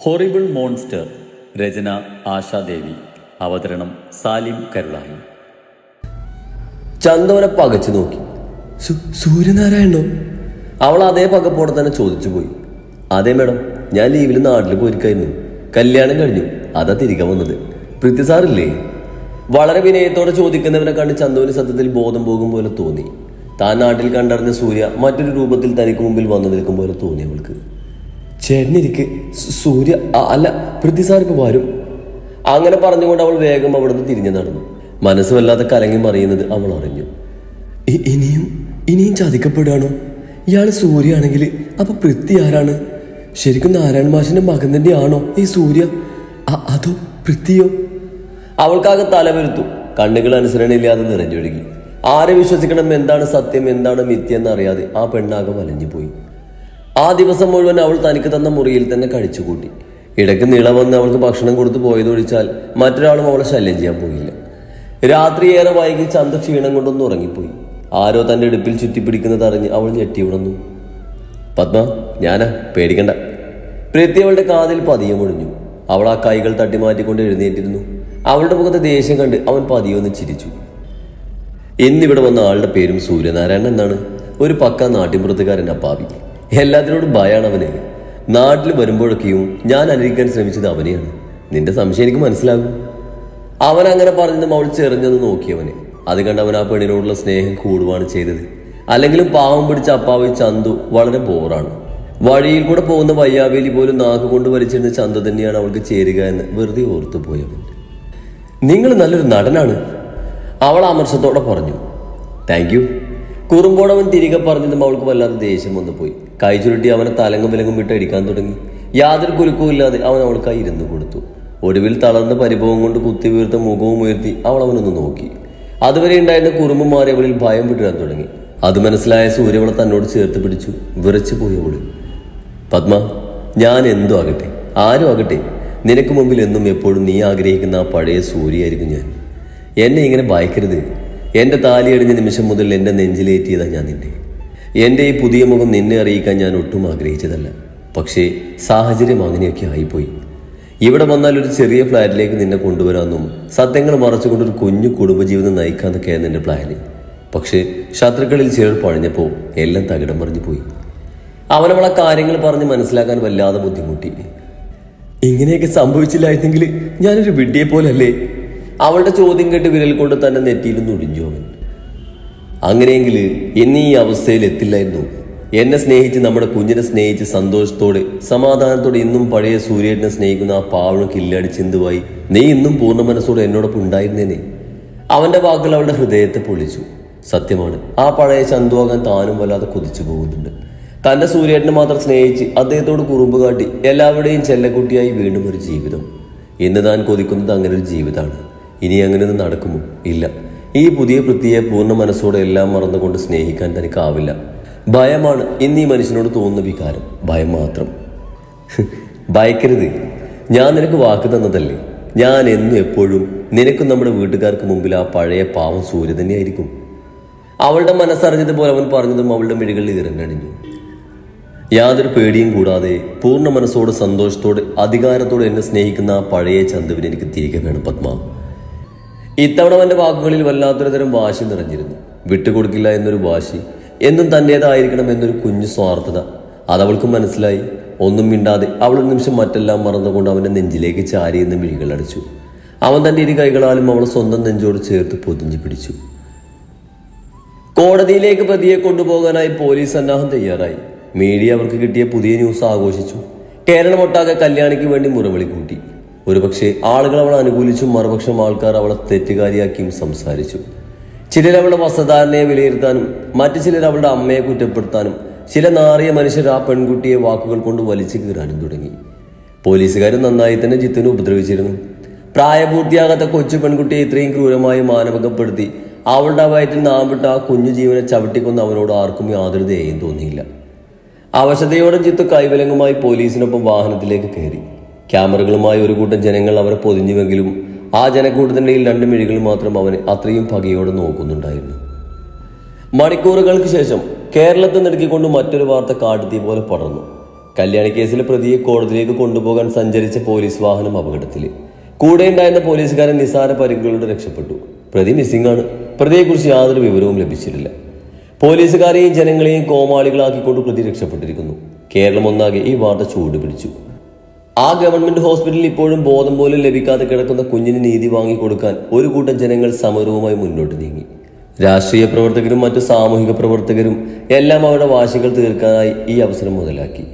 Horrible monster. രചന ആശാദേവി. അവതരണം സാലിം കരുളായി. ചന്ദവനെ പകച്ചു നോക്കി. സൂര്യനാരായണോ? അവൾ അതേ പകപ്പോടെ തന്നെ ചോദിച്ചു പോയി. അതെ മേഡം, ഞാൻ ലീവിൽ നാട്ടിൽ പോയിരിക്കായിരുന്നു. കല്യാണം കഴിഞ്ഞു, അതാ തിരികെ വന്നത്. പൃഥ്വി സാറില്ലേ? വളരെ വിനയത്തോടെ ചോദിക്കുന്നവനെ കണ്ട് ചന്ദുവിന് സത്യത്തിൽ ബോധം പോകും പോലെ തോന്നി. താൻ നാട്ടിൽ കണ്ടറിഞ്ഞ സൂര്യ മറ്റൊരു രൂപത്തിൽ തനിക്ക് മുമ്പിൽ വന്നു നിൽക്കും പോലെ തോന്നി അവൾക്ക്. ചേട്ടനിരിക്കെ സൂര്യ അല്ല, പൃഥ്വി സാർ ഇപ്പൊ വരും. അങ്ങനെ പറഞ്ഞുകൊണ്ട് അവൾ വേഗം അവിടുന്ന് തിരിഞ്ഞു നടന്നു. മനസ്സ് വല്ലാതെ കലങ്ങി മറിയുന്നത് അവൾ അറിഞ്ഞു. ഇനിയും ചതിക്കപ്പെടുകയാണോ? ഇയാൾ സൂര്യ ആണെങ്കിൽ അപ്പൊ പൃഥ്വി ആരാണ്? ശരിക്കും നാരായണ മാഷിന്റെ മകൻ തന്നെയാണോ ഈ സൂര്യ? അതോ പൃഥ്വിയോ? അവൾക്കാകെ തലവരുത്തു. കണ്ണുകൾ അനുസരണയില്ലാതെ നിറഞ്ഞൊഴുകി. ആരെ വിശ്വസിക്കണം, എന്താണ് സത്യം, എന്താണ് മിഥ്യ എന്നറിയാതെ ആ പെണ്ണാകെ വലഞ്ഞുപോയി. ആ ദിവസം മുഴുവൻ അവൾ തനിക്ക് തന്ന മുറിയിൽ തന്നെ കഴിച്ചുകൂട്ടി. ഇടയ്ക്ക് നിള വന്ന് അവൾക്ക് ഭക്ഷണം കൊടുത്തു പോയതൊഴിച്ചാൽ മറ്റൊരാളും അവളെ ശല്യം ചെയ്യാൻ പോയില്ല. രാത്രി ഏറെ വൈകി ചന്ത ക്ഷീണം കൊണ്ടൊന്ന് ഉറങ്ങിപ്പോയി. ആരോ തന്റെ ഇടുപ്പിൽ ചുറ്റിപ്പിടിക്കുന്നത് അറിഞ്ഞ് അവൾ ഞെട്ടി ഉണർന്നു. പത്മ, ഞാനാ, പേടിക്കണ്ട. പൃഥ്വി അവളുടെ കാതിൽ പതിയെ മുഴിഞ്ഞു. അവൾ ആ കൈകൾ തട്ടിമാറ്റിക്കൊണ്ട് എഴുന്നേറ്റിരുന്നു. അവളുടെ മുഖത്തെ ദേഷ്യം കണ്ട് അവൻ പതിയൊന്ന് ചിരിച്ചു. ഇന്നിവിടെ വന്ന ആളുടെ പേരും സൂര്യനാരായണൻ എന്നാണ്. ഒരു പക്ക നാട്ടിൻപുറത്തുകാരൻ അപ്പാവി. എല്ലാത്തിനോടും ഭയാണ് അവന്. നാട്ടിൽ വരുമ്പോഴൊക്കെയും ഞാൻ അനുകരിക്കാൻ ശ്രമിച്ചത് അവനെയാണ്. നിന്റെ സംശയം എനിക്ക് മനസ്സിലാകും. അവൻ അങ്ങനെ പറഞ്ഞതും അവൾ ചെറിഞ്ഞൊന്ന് നോക്കിയവനെ. അത് കണ്ട് അവൻ ആ പെണ്ണിനോടുള്ള സ്നേഹം കൂടുകയാണ് ചെയ്തത്. അല്ലെങ്കിലും പാവം പിടിച്ച അപ്പാവി ചന്തു വളരെ ബോറാണ്. വഴിയിൽ കൂടെ പോകുന്ന വയ്യാവേലി പോലും നാക്ക് കൊണ്ട് വലിച്ചിരുന്ന ചന്തു തന്നെയാണ് അവൾക്ക് ചേരുക എന്ന് വെറുതെ ഓർത്തു പോയവൻ. നിങ്ങൾ നല്ലൊരു നടനാണ്, അവൾ അമർഷത്തോടെ പറഞ്ഞു. Thank you. കുറുമ്പോടവൻ തിരികെ പറഞ്ഞതും അവൾക്ക് വല്ലാതെ ദേഷ്യം വന്നു പോയി. കൈ ചുരുട്ടി അവനെ തലങ്ങും വിലങ്ങും വിട്ട് അടിക്കാൻ തുടങ്ങി. യാതൊരു കുലുക്കവും ഇല്ലാതെ അവൻ അവൾക്കായി ഇരുന്നു കൊടുത്തു. ഒടുവിൽ തളർന്ന പരിഭവം കൊണ്ട് കുത്തി വീർത്ത മുഖവും ഉയർത്തി അവൾ അവനൊന്ന് നോക്കി. അതുവരെ ഉണ്ടായിരുന്ന കുറുമ്പ് മാറി അവളിൽ ഭയം വിട്ടിടാൻ തുടങ്ങി. അത് മനസ്സിലായ സൂര്യ അവളെ തന്നോട് ചേർത്ത് പിടിച്ചു. വിറച്ചു പോയി അവള്. പത്മ, ഞാൻ എന്തോ ആകട്ടെ, ആരും ആകട്ടെ, നിനക്ക് മുമ്പിൽ എന്നും എപ്പോഴും നീ ആഗ്രഹിക്കുന്ന ആ പഴയ സൂര്യയായിരിക്കും ഞാൻ. എന്നെ ഇങ്ങനെ ഭയക്കരുത്. എൻ്റെ താലിയടിഞ്ഞ നിമിഷം മുതൽ എൻ്റെ നെഞ്ചിലേറ്റിയതാ ഞാൻ നിന്നെ. എൻ്റെ ഈ പുതിയ മുഖം നിന്നെ അറിയിക്കാൻ ഞാൻ ഒട്ടും ആഗ്രഹിച്ചതല്ല. പക്ഷേ സാഹചര്യം അങ്ങനെയൊക്കെ ആയിപ്പോയി. ഇവിടെ വന്നാൽ ഒരു ചെറിയ ഫ്ലാറ്റിലേക്ക് നിന്നെ കൊണ്ടുവരാമെന്നും സത്യങ്ങൾ മറച്ചുകൊണ്ടൊരു കുഞ്ഞു കുടുംബജീവിതം നയിക്കാന്നൊക്കെയായിരുന്നു എൻ്റെ പ്ലാന്. പക്ഷേ ശത്രുക്കളിൽ ചിലർ പഴഞ്ഞപ്പോൾ എല്ലാം തകിടം മറിഞ്ഞു പോയി. അവനവളെ കാര്യങ്ങൾ പറഞ്ഞ് മനസ്സിലാക്കാൻ വല്ലാതെ ബുദ്ധിമുട്ടി. ഇങ്ങനെയൊക്കെ സംഭവിച്ചില്ലായിരുന്നെങ്കിൽ ഞാനൊരു വിഡ്ഢിയെ പോലല്ലേ? അവളുടെ ചോദ്യം കേട്ട് വിരൽ കൊണ്ട് തന്നെ നെറ്റിയിൽ ഒടിഞ്ഞു അവൻ. അങ്ങനെയെങ്കിൽ എന്നെ ഈ അവസ്ഥയിൽ എത്തില്ലായിരുന്നു. എന്നെ സ്നേഹിച്ച്, നമ്മുടെ കുഞ്ഞിനെ സ്നേഹിച്ച്, സന്തോഷത്തോടെ സമാധാനത്തോടെ ഇന്നും പഴയ സൂര്യേട്ടനെ സ്നേഹിക്കുന്ന ആ പാവണം കില്ലടി ചിന്തുവായി നീ ഇന്നും പൂർണ്ണ മനസ്സോടെ എന്നോടൊപ്പം ഉണ്ടായിരുന്നേനെ. അവന്റെ വാക്കുകൾ അവളുടെ ഹൃദയത്തെ പൊളിച്ചു. സത്യമാണ്, ആ പഴയ ചന്തുവാകാൻ താനും വല്ലാതെ കൊതിച്ചു പോകുന്നുണ്ട്. തന്റെ സൂര്യേട്ടനെ മാത്രം സ്നേഹിച്ച് അദ്ദേഹത്തോട് കുറുമ്പ് കാട്ടി എല്ലാവരുടെയും ചെല്ലക്കുട്ടിയായി വീണ്ടും ഒരു ജീവിതം. ഇന്ന് താൻ കൊതിക്കുന്നത് അങ്ങനെ ഒരു ജീവിതമാണ്. ഇനി അങ്ങനെയൊന്നും നടക്കുമോ? ഇല്ല. ഈ പുതിയ പൃഥ്വിയെ പൂർണ്ണ മനസ്സോടെ എല്ലാം മറന്നുകൊണ്ട് സ്നേഹിക്കാൻ തനിക്കാവില്ല. ഭയമാണ് ഇന്ന് ഈ മനുഷ്യനോട് തോന്നുന്ന വികാരം. ഭയം മാത്രം. ഭയക്കരുത്. ഞാൻ നിനക്ക് വാക്ക് തന്നതല്ലേ. ഞാൻ എന്നും എപ്പോഴും നിനക്കും നമ്മുടെ വീട്ടുകാർക്ക് മുമ്പിൽ ആ പഴയ പാവം സൂര്യ തന്നെയായിരിക്കും. അവളുടെ മനസ്സറിഞ്ഞതുപോലെ അവൻ പറഞ്ഞതും അവളുടെ മിഴികളിൽ ഇറങ്ങണിഞ്ഞു. യാതൊരു പേടിയും കൂടാതെ പൂർണ്ണ മനസ്സോട് സന്തോഷത്തോടെ അധികാരത്തോടെ എന്നെ സ്നേഹിക്കുന്ന ആ പഴയ ചന്തുവിനെ എനിക്ക് തിരികെ വേണം പത്മ. ഇത്തവണ അവന്റെ വാക്കുകളിൽ വല്ലാത്തൊരു തരം വാശി നിറഞ്ഞിരുന്നു. വിട്ടുകൊടുക്കില്ല എന്നൊരു വാശി, എന്നും തൻ്റേതായിരിക്കണം എന്നൊരു കുഞ്ഞു സ്വാർത്ഥത. അതവൾക്ക് മനസ്സിലായി. ഒന്നും മിണ്ടാതെ അവൾ ഒരു നിമിഷം മറ്റെല്ലാം മറന്നുകൊണ്ട് അവന്റെ നെഞ്ചിലേക്ക് ചാരിയെന്ന് മിഴികൾ അടച്ചു. അവൻ തന്റെ ഇരു കൈകളാലും അവളെ സ്വന്തം നെഞ്ചോട് ചേർത്ത് പൊതിഞ്ഞു പിടിച്ചു. കോടതിയിലേക്ക് പ്രതിയെ കൊണ്ടുപോകാനായി പോലീസ് സന്നാഹം തയ്യാറായി. മീഡിയ അവർക്ക് കിട്ടിയ പുതിയ ന്യൂസ് ആഘോഷിച്ചു. കേരളമൊട്ടാകെ കല്യാണിക്ക് വേണ്ടി മുറവിളി കൂട്ടി. ഒരുപക്ഷെ ആളുകൾ അവളെ അനുകൂലിച്ചും മറുപക്ഷം ആൾക്കാർ അവളെ തെറ്റുകാരിയാക്കിയും സംസാരിച്ചു. ചിലർ അവളുടെ വസ്ത്രധാരണയെ വിലയിരുത്താനും മറ്റു ചിലർ അവളുടെ അമ്മയെ കുറ്റപ്പെടുത്താനും ചില നാറിയ മനുഷ്യർ ആ പെൺകുട്ടിയെ വാക്കുകൾ കൊണ്ട് വലിച്ചു കീറാനും തുടങ്ങി. പോലീസുകാരും നന്നായി തന്നെ ജിത്തുവിനെ ഉപദ്രവിച്ചിരുന്നു. പ്രായപൂർത്തിയാകാത്ത കൊച്ചു പെൺകുട്ടിയെ ഇത്രയും ക്രൂരമായി മാനഭംഗപ്പെടുത്തി അവളുടെ വയറ്റിൽ നാമ്പിട്ട് ആ കുഞ്ഞു ജീവനെ ചവിട്ടിക്കൊന്ന് അവനോട് ആർക്കും യാതൊരു ദയയും തോന്നിയില്ല. അവശതയോടെ ജിത്തു കൈവിലങ്ങുമായി പോലീസിനൊപ്പം വാഹനത്തിലേക്ക് കയറി. ക്യാമറകളുമായി ഒരു കൂട്ടം ജനങ്ങൾ അവരെ പൊതിഞ്ഞുവെങ്കിലും ആ ജനക്കൂട്ടത്തിൻ്റെ രണ്ട് മിഴികൾ മാത്രം അവനെ അത്രയും പകയോടെ നോക്കുന്നുണ്ടായിരുന്നു. മണിക്കൂറുകൾക്ക് ശേഷം കേരളത്തെ നെടുക്കിക്കൊണ്ട് മറ്റൊരു വാർത്ത കാട്ടുതീ പോലെ പടർന്നു. കല്യാണ കേസിലെ പ്രതിയെ കോടതിയിലേക്ക് കൊണ്ടുപോകാൻ സഞ്ചരിച്ച പോലീസ് വാഹനം അപകടത്തിൽ. കൂടെ ഉണ്ടായിരുന്ന പോലീസുകാരൻ നിസാര പരിക്കുകളോട് രക്ഷപ്പെട്ടു. പ്രതി മിസ്സിംഗ് ആണ്. പ്രതിയെക്കുറിച്ച് യാതൊരു വിവരവും ലഭിച്ചിട്ടില്ല. പോലീസുകാരെയും ജനങ്ങളെയും കോമാളികളാക്കിക്കൊണ്ട് പ്രതി രക്ഷപ്പെട്ടിരിക്കുന്നു. കേരളം ഒന്നാകെ ഈ വാർത്ത ചൂട് പിടിച്ചു. ആ ഗവൺമെന്റ് ഹോസ്പിറ്റലിൽ ഇപ്പോഴും ബോധം പോലും ലഭിക്കാതെ കിടക്കുന്ന കുഞ്ഞിന് നീതി വാങ്ങിക്കൊടുക്കാൻ ഒരു കൂട്ടം ജനങ്ങൾ സമരവുമായി മുന്നോട്ട് നീങ്ങി. രാഷ്ട്രീയ പ്രവർത്തകരും മറ്റു സാമൂഹിക പ്രവർത്തകരും എല്ലാം അവരുടെ വാശികൾ തീർക്കാനായി ഈ അവസരം മുതലാക്കി.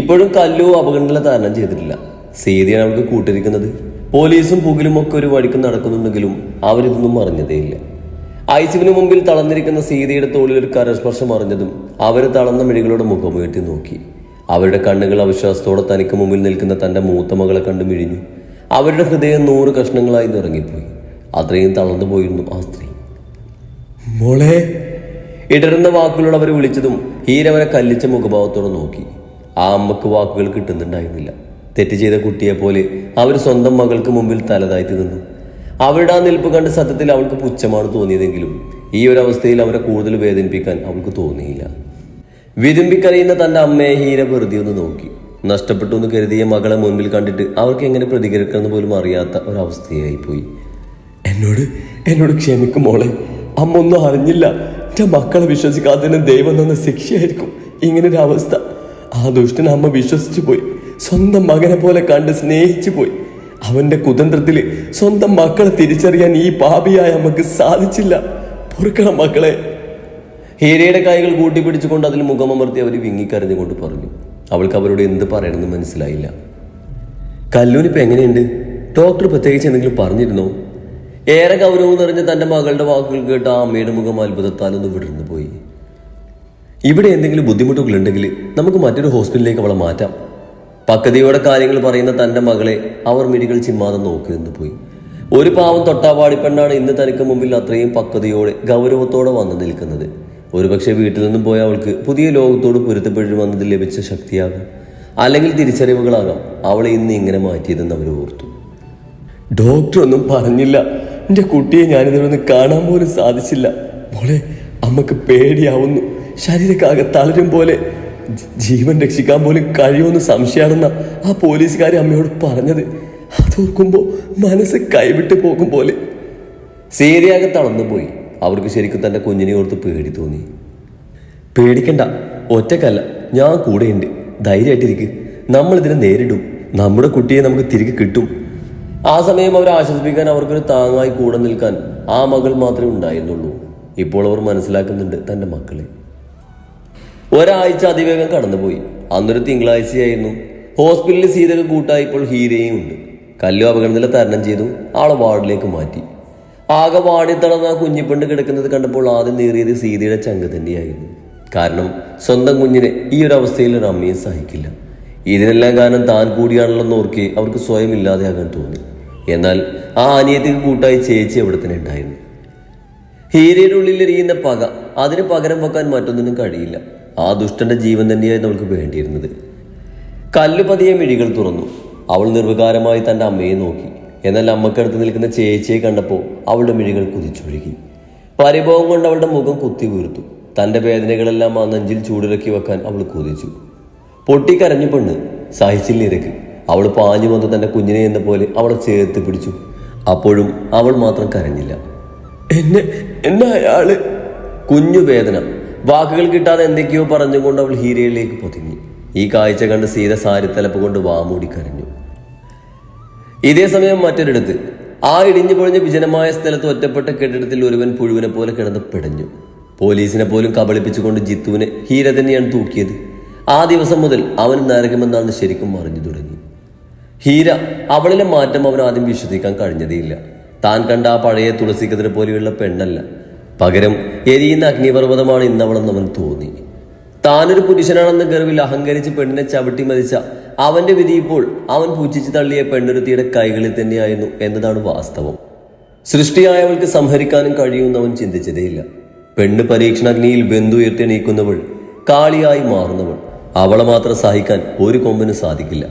ഇപ്പോഴും കല്ലു അപകടനില തരണം ചെയ്തിട്ടില്ല. സീതയാണ് അവർക്ക് കൂട്ടിരിക്കുന്നത്. പോലീസും പുകിലും ഒക്കെ ഒരു വഴിക്ക് നടക്കുന്നുണ്ടെങ്കിലും അവരിതൊന്നും അറിഞ്ഞതേയില്ല. ഐസിവിന് മുമ്പിൽ തളർന്നിരിക്കുന്ന സീതയുടെ തോളിൽ ഒരു കരസ്പർശം അറിഞ്ഞതും അവർ തളർന്ന മിഴികളോട് മുഖമുയർത്തി നോക്കി. അവരുടെ കണ്ണുകൾ അവിശ്വാസത്തോടെ തനിക്ക് മുമ്പിൽ നിൽക്കുന്ന തന്റെ മൂത്ത മകളെ കണ്ടു മിഴിഞ്ഞു. അവരുടെ ഹൃദയം 100 കഷ്ണങ്ങളായി നിറങ്ങിപ്പോയി. അത്രയും തളർന്നു പോയിരുന്നു ആ സ്ത്രീ. മോളെ ഇടറുന്ന വാക്കുകളോട് അവർ വിളിച്ചതും ഹീരവരെ കല്ലിച്ച മുഖഭാവത്തോടെ നോക്കി. ആ അമ്മക്ക് വാക്കുകൾ കിട്ടുന്നുണ്ടായിരുന്നില്ല. തെറ്റ് ചെയ്ത കുട്ടിയെ പോലെ അവർ സ്വന്തം മകൾക്ക് മുമ്പിൽ തലതാഴ്ത്തി നിന്നു. അവരുടെ ആ നിൽപ്പ് കണ്ട് സത്യത്തിൽ അവൾക്ക് പുച്ഛമാണ് തോന്നിയതെങ്കിലും ഈ ഒരു അവസ്ഥയിൽ അവരെ കൂടുതൽ വേദനിപ്പിക്കാൻ അവൾക്ക് തോന്നിയില്ല. വിതുമ്പിക്കരയുന്ന തന്റെ അമ്മയെ ഹീര വെറുതെ ഒന്ന് നോക്കി. നഷ്ടപ്പെട്ടു എന്ന് കരുതിയ മകളെ മുൻപിൽ കണ്ടിട്ട് അവർക്ക് എങ്ങനെ പ്രതികരിക്കണമെന്ന് പോലും അറിയാത്ത ഒരവസ്ഥയായി പോയി. എന്നോട് ക്ഷമിക്കും മോളെ. അമ്മ ഒന്നും അറിഞ്ഞില്ല. എന്റെ മക്കളെ വിശ്വസിക്കാത്തതിന് ദൈവം തന്ന ശിക്ഷയായിരിക്കും ഇങ്ങനൊരു അവസ്ഥ. ആ ദുഷ്ടൻ അമ്മ വിശ്വസിച്ചു പോയി. സ്വന്തം മകനെ പോലെ കണ്ട് സ്നേഹിച്ചു പോയി. അവന്റെ കുതന്ത്രത്തില് സ്വന്തം മക്കളെ തിരിച്ചറിയാൻ ഈ പാപിയായ അമ്മക്ക് സാധിച്ചില്ല. പൊറുക്കണം മക്കളെ. ഹീരയുടെ കൈകൾ കൂട്ടിപ്പിടിച്ചുകൊണ്ട് അതിൽ മുഖമമർത്തി അവർ വിങ്ങിക്കരഞ്ഞുകൊണ്ട് പറഞ്ഞു. അവൾക്ക് അവരോട് എന്ത് പറയണമെന്ന് മനസ്സിലായില്ല. കല്ലൂനിപ്പോ എങ്ങനെയുണ്ട്? ഡോക്ടർ പ്രത്യേകിച്ച് എന്തെങ്കിലും പറഞ്ഞിരുന്നോ? ഏറെ ഗൗരവം നിറഞ്ഞ തന്റെ മകളുടെ വാക്കുകൾ കേട്ട് ആ അമ്മയുടെ മുഖം അത്ഭുതത്താൽ ഒന്ന് വിടർന്നു പോയി. ഇവിടെ എന്തെങ്കിലും ബുദ്ധിമുട്ടുകൾ ഉണ്ടെങ്കിൽ നമുക്ക് മറ്റൊരു ഹോസ്പിറ്റലിലേക്ക് അവളെ മാറ്റാം. പക്വതയോടെ കാര്യങ്ങൾ പറയുന്ന തന്റെ മകളെ അവർ മിഴികൾ ചിമ്മാതെ നോക്കി നിന്ന് പോയി. ഒരു പാവം തൊട്ടാവാടി പെണ്ണാണ് ഇന്ന് തനിക്ക് മുമ്പിൽ അത്രയും പക്വതയോടെ ഗൗരവത്തോടെ വന്നു നിൽക്കുന്നത്. ഒരുപക്ഷെ വീട്ടിൽ നിന്നും പോയ അവൾക്ക് പുതിയ ലോകത്തോട് പൊരുത്തപ്പെടുവന്നതിൽ ലഭിച്ച ശക്തിയാകാം, അല്ലെങ്കിൽ തിരിച്ചറിവുകളാകാം അവളെ ഇന്ന് ഇങ്ങനെ മാറ്റിയതെന്ന് അവർ ഓർത്തു. ഡോക്ടർ ഒന്നും പറഞ്ഞില്ല. എന്റെ കുട്ടിയെ ഞാനിതൊന്ന് കാണാൻ പോലും സാധിച്ചില്ല. മോളെ, അമ്മക്ക് പേടിയാവുന്നു. ശരീരക്കാകെ തളരും പോലെ. ജീവൻ രക്ഷിക്കാൻ പോലും കഴിയുമെന്ന് സംശയമാണെന്ന ആ പോലീസുകാരി അമ്മയോട് പറഞ്ഞത്. അതോർക്കുമ്പോ മനസ്സ് കൈവിട്ട് പോകും പോലെ. സീതയാകെ തളർന്നുപോയി. അവർക്ക് ശരിക്കും തന്റെ കുഞ്ഞിനെ ഓർത്ത് പേടി തോന്നി. പേടിക്കണ്ട, ഒറ്റക്കല്ല, ഞാൻ കൂടെയുണ്ട്. ധൈര്യമായിട്ടിരിക്കും. നമ്മൾ ഇതിനെ നേരിടും. നമ്മുടെ കുട്ടിയെ നമുക്ക് തിരികെ കിട്ടും. ആ സമയം അവരെ ആശ്വസിപ്പിക്കാൻ അവർക്കൊരു താങ്ങായി കൂടെ നിൽക്കാൻ ആ മകൾ മാത്രമേ ഉണ്ടായിരുന്നുള്ളൂ. ഇപ്പോൾ അവർ മനസ്സിലാക്കുന്നുണ്ട് തന്റെ മക്കളെ. ഒരാഴ്ച അതിവേഗം കടന്നുപോയി. അന്നൊരു തിങ്കളാഴ്ചയായിരുന്നു. ഹോസ്പിറ്റലിൽ സീതക്ക് കൂട്ടായി ഇപ്പോൾ ഹീരയും ഉണ്ട്. കല്ലു അപകടനില തരണം ചെയ്തു. ആളെ വാർഡിലേക്ക് മാറ്റി. ആകെ വാടി തളർന്ന ആ കുഞ്ഞിപ്പെണ്ട് കിടക്കുന്നത് കണ്ടപ്പോൾ ആദ്യം നേറിയത് സീതയുടെ ചങ്ക് തന്നെയായിരുന്നു. കാരണം സ്വന്തം കുഞ്ഞിനെ ഈ ഒരു അവസ്ഥയിൽ ഒരു അമ്മയും സഹിക്കില്ല. ഇതിനെല്ലാം കാരണം താൻ കൂടിയാണല്ലോ ഓർക്കെ അവർക്ക് സ്വയം ഇല്ലാതെയാകാൻ തോന്നി. എന്നാൽ ആ അനിയത്തിക്ക് കൂട്ടായി ചേച്ചി അവിടെ തന്നെ ഉണ്ടായിരുന്നു. ഹീരയുടെ ഉള്ളിൽ എരിയുന്ന പക അതിന് പകരം വെക്കാൻ മറ്റൊന്നിനും കഴിയില്ല. ആ ദുഷ്ടന്റെ ജീവൻ തന്നെയായിരുന്നു അവൾക്ക് വേണ്ടിയിരുന്നത്. കല്ലു പതിയെ മിഴികൾ തുറന്നു. അവൾ നിർവികാരമായി തന്റെ അമ്മയെ നോക്കി. എന്നാൽ അമ്മക്കടുത്ത് നിൽക്കുന്ന ചേച്ചിയെ കണ്ടപ്പോൾ അവളുടെ മിഴികൾ കുതിച്ചൊഴുകി. പരിഭവം കൊണ്ട് അവളുടെ മുഖം കുത്തി വീർത്തു. തന്റെ വേദനകളെല്ലാം ആ നെഞ്ചിൽ ചൂടിറക്കി വെക്കാൻ അവൾ കൊതിച്ചു. പൊട്ടിക്കരഞ്ഞു പെണ്ണ്. സഹിച്ചില്ല ഇരക്ക്. അവൾ പാഞ്ഞു വന്ന് തന്റെ കുഞ്ഞിനെ എന്ന പോലെ അവളെ ചേർത്ത് പിടിച്ചു. അപ്പോഴും അവൾ മാത്രം കരഞ്ഞില്ല. എന്നെ അയാള്. കുഞ്ഞു വേദന. വാക്കുകൾ കിട്ടാതെ എന്തൊക്കെയോ പറഞ്ഞുകൊണ്ട് അവൾ ഹീരയിലേക്ക് പൊതിഞ്ഞു. ഈ കാഴ്ച കണ്ട് സീത സാരിത്തലപ്പ് കൊണ്ട് വാമൂടി കരഞ്ഞു. ഇതേ സമയം മറ്റൊരിടത്ത് ആ ഇടിഞ്ഞു പൊളിഞ്ഞ വിജനമായ സ്ഥലത്ത് ഒറ്റപ്പെട്ട കെട്ടിടത്തിൽ ഒരുവൻ പുഴുവിനെ പോലെ കിടന്ന് പിടഞ്ഞു. പോലീസിനെ പോലും കബളിപ്പിച്ചുകൊണ്ട് ജിത്തുവിനെ ഹീര തന്നെയാണ് തൂക്കിയത്. ആ ദിവസം മുതൽ അവൻ നരകമെന്നാണ് ശരിക്കും അറിഞ്ഞു തുടങ്ങി. ഹീര, അവളിലെ മാറ്റം അവൻ ആദ്യം വിശ്വസിക്കാൻ കഴിഞ്ഞതേയില്ല. താൻ കണ്ട ആ പഴയ തുളസിക്കതിരെ പോലെയുള്ള പെണ്ണല്ല, പകരം എരിയുന്ന അഗ്നിപർവ്വതമാണ് ഇന്നവളെന്ന് അവൻ തോന്നി. താനൊരു പുരുഷനാണെന്ന ഗർവിൽ അഹങ്കരിച്ച് പെണ്ണിനെ ചവിട്ടി മതിച്ച അവന്റെ വിധി ഇപ്പോൾ അവൻ പൂജിച്ച് തള്ളിയ പെണ്ണൊരുത്തിയുടെ കൈകളിൽ തന്നെയായിരുന്നു എന്നതാണ് വാസ്തവം. സൃഷ്ടിയായവൾക്ക് സംഹരിക്കാനും കഴിയുമെന്ന് അവൻ ചിന്തിച്ചതേയില്ല. പെണ്ണ് പരീക്ഷണാഗ്നിയിൽ ബന്ധുയർത്തി നീക്കുന്നവൾ, കാളിയായി മാറുന്നവൾ. അവളെ മാത്രം സഹിക്കാൻ ഒരു കൊമ്പിന് സാധിക്കില്ല.